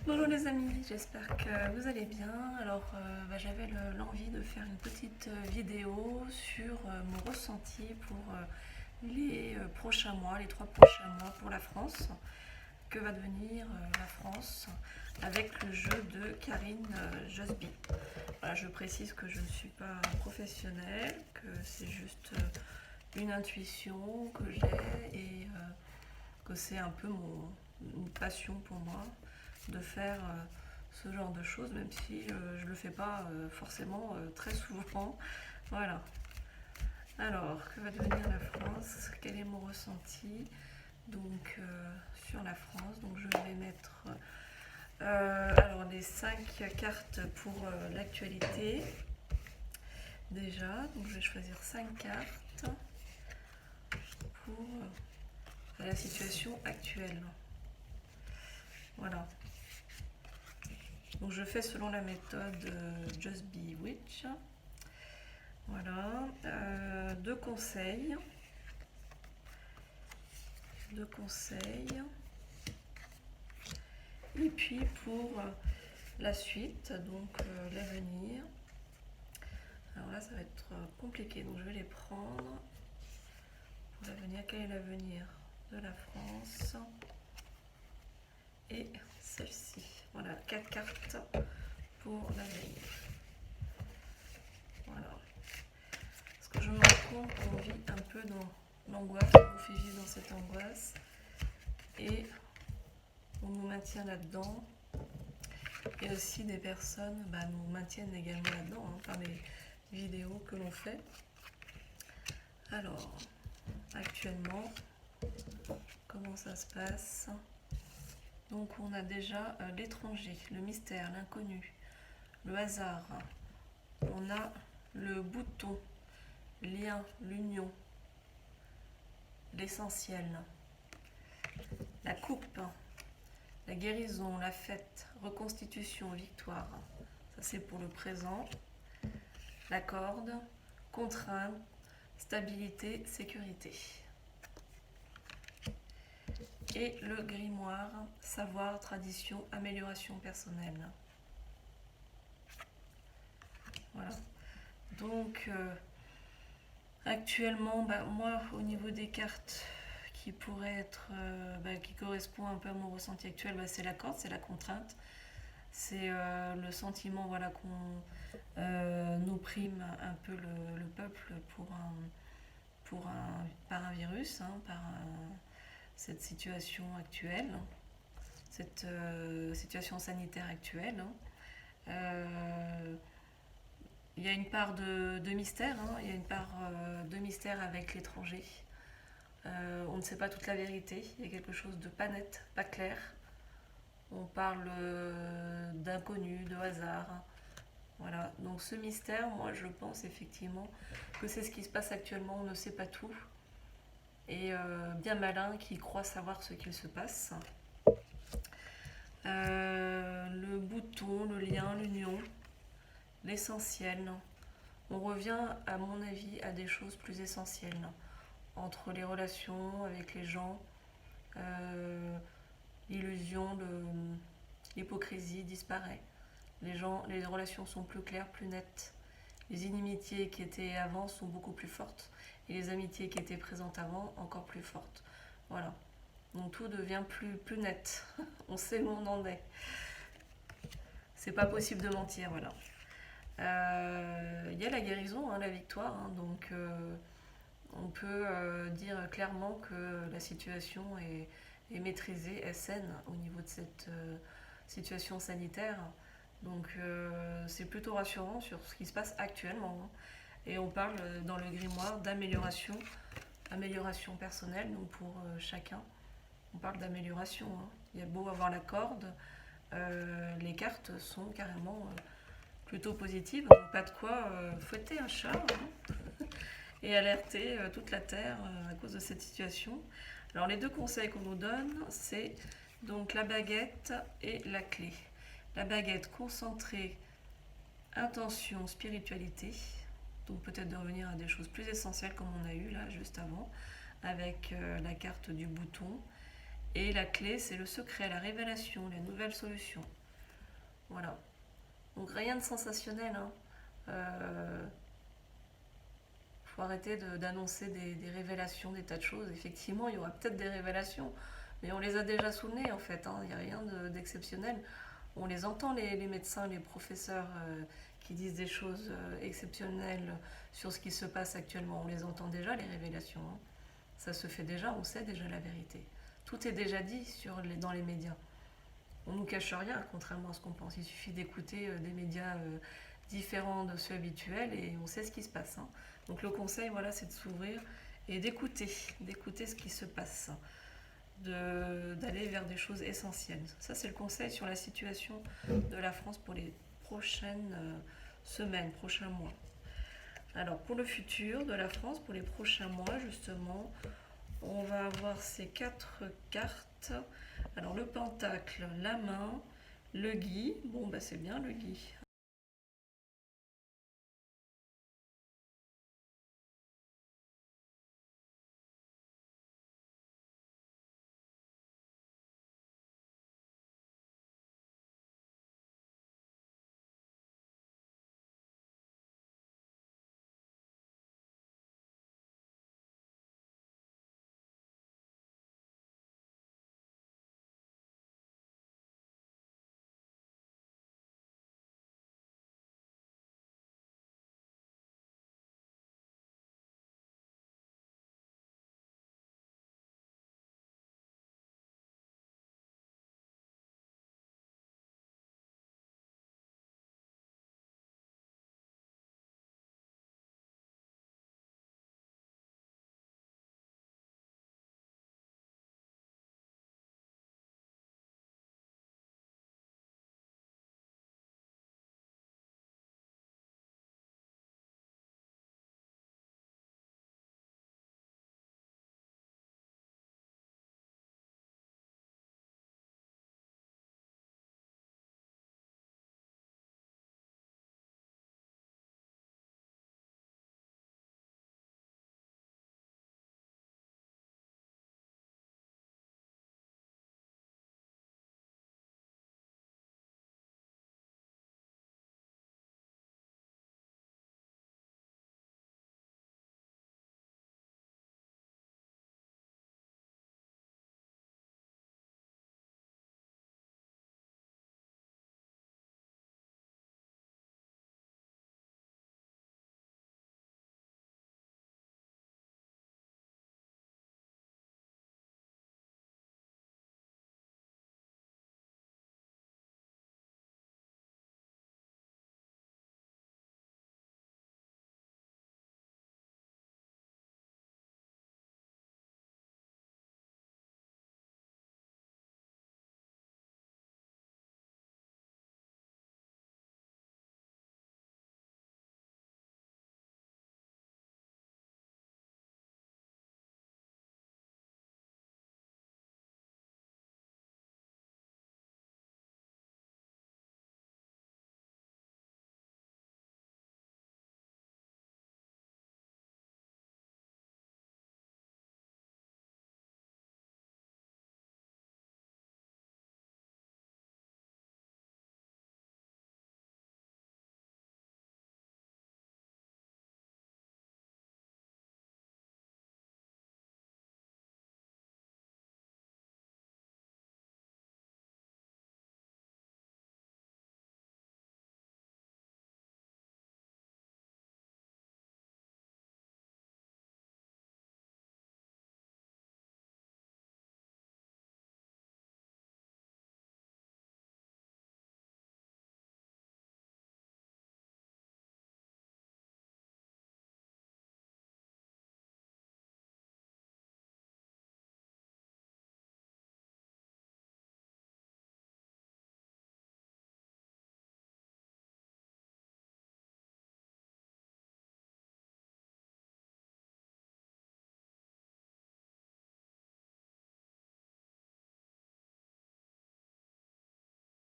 Bonjour les amis, j'espère que vous allez bien. Alors j'avais l'envie de faire une petite vidéo sur mon ressenti pour les prochains mois, les 3 prochains mois pour la France. Que va devenir la France avec le jeu de Karine Josby. Voilà, je précise que je ne suis pas professionnelle, que c'est juste une intuition que j'ai et que c'est un peu une passion pour moi de faire ce genre de choses, même si je ne le fais pas forcément très souvent. Voilà. Alors, que va devenir la France? Quel est mon ressenti donc sur la France? Donc je vais mettre alors les 5 cartes pour l'actualité. Déjà, donc je vais choisir 5 cartes pour la situation actuelle. Voilà. Donc je fais selon la méthode Just Be Witch. Voilà. Deux conseils. Et puis pour la suite, donc l'avenir. Alors là, ça va être compliqué, donc je vais les prendre. Pour l'avenir, quel est l'avenir de la France? Et celle-ci. Voilà, 4 cartes pour l'avenir. Voilà. Parce que je me rends compte qu'on vit un peu dans l'angoisse, on vous fait vivre dans cette angoisse. Et on nous maintient là-dedans. Et aussi des personnes nous maintiennent également là-dedans, par les vidéos que l'on fait. Alors, actuellement, comment ça se passe? Donc on a déjà l'étranger, le mystère, l'inconnu, le hasard. On a le bouton, lien, l'union, l'essentiel, la coupe, la guérison, la fête, reconstitution, victoire. Ça c'est pour le présent. La corde, contrainte, stabilité, sécurité. Et le grimoire, savoir, tradition, amélioration personnelle. Voilà. Donc actuellement, moi au niveau des cartes qui pourraient être, qui correspond un peu à mon ressenti actuel, c'est la corde, c'est la contrainte. C'est le sentiment qu'on nous prime un peu le peuple par un virus, par cette situation actuelle, cette situation sanitaire actuelle. Il y a une part de mystère, il y a une part de mystère avec l'étranger. On ne sait pas toute la vérité, il y a quelque chose de pas net, pas clair. On parle d'inconnu, de hasard. Voilà, donc ce mystère, moi je pense effectivement que c'est ce qui se passe actuellement, on ne sait pas tout. Et bien malin qui croit savoir ce qu'il se passe. Le bouton, le lien, l'union, l'essentiel. On revient, à mon avis, à des choses plus essentielles. Entre les relations avec les gens, l'illusion, l'hypocrisie disparaît. Les relations sont plus claires, plus nettes. Les inimitiés qui étaient avant sont beaucoup plus fortes. Et les amitiés qui étaient présentes avant, encore plus fortes. Voilà. Donc tout devient plus net. On sait où on en est. C'est pas possible de mentir, voilà. Il y a la guérison, la victoire. Donc on peut dire clairement que la situation est maîtrisée, est saine au niveau de cette situation sanitaire. Donc c'est plutôt rassurant sur ce qui se passe actuellement. Et on parle dans le grimoire d'amélioration, amélioration personnelle, donc pour chacun. On parle d'amélioration. Il y a beau avoir la corde, les cartes sont carrément plutôt positives. Donc pas de quoi fouetter un chat et alerter toute la Terre à cause de cette situation. Alors les deux conseils qu'on nous donne, c'est donc la baguette et la clé. La baguette concentrée, intention, spiritualité. Donc peut-être de revenir à des choses plus essentielles comme on a eu là juste avant avec la carte du bouton. Et la clé, c'est le secret, la révélation, les nouvelles solutions. Voilà. Donc rien de sensationnel, hein. Faut arrêter d'annoncer des révélations, des tas de choses. Effectivement, il y aura peut-être des révélations, mais on les a déjà sous le nez en fait, hein. Il n'y a rien d'exceptionnel. On les entend, les médecins, les professeurs qui disent des choses exceptionnelles sur ce qui se passe actuellement. On les entend déjà, les révélations, hein. Ça se fait déjà, on sait déjà la vérité. Tout est déjà dit dans les médias. On ne nous cache rien, contrairement à ce qu'on pense. Il suffit d'écouter des médias différents de ceux habituels et on sait ce qui se passe, hein. Donc le conseil, voilà, c'est de s'ouvrir et d'écouter ce qui se passe, d'aller vers des choses essentielles. Ça, c'est le conseil sur la situation de la France pour les prochaines semaines, prochains mois. Alors, pour le futur de la France, pour les prochains mois, justement, on va avoir ces 4 cartes. Alors, le pentacle, la main, le gui. Bon, bah c'est bien le gui.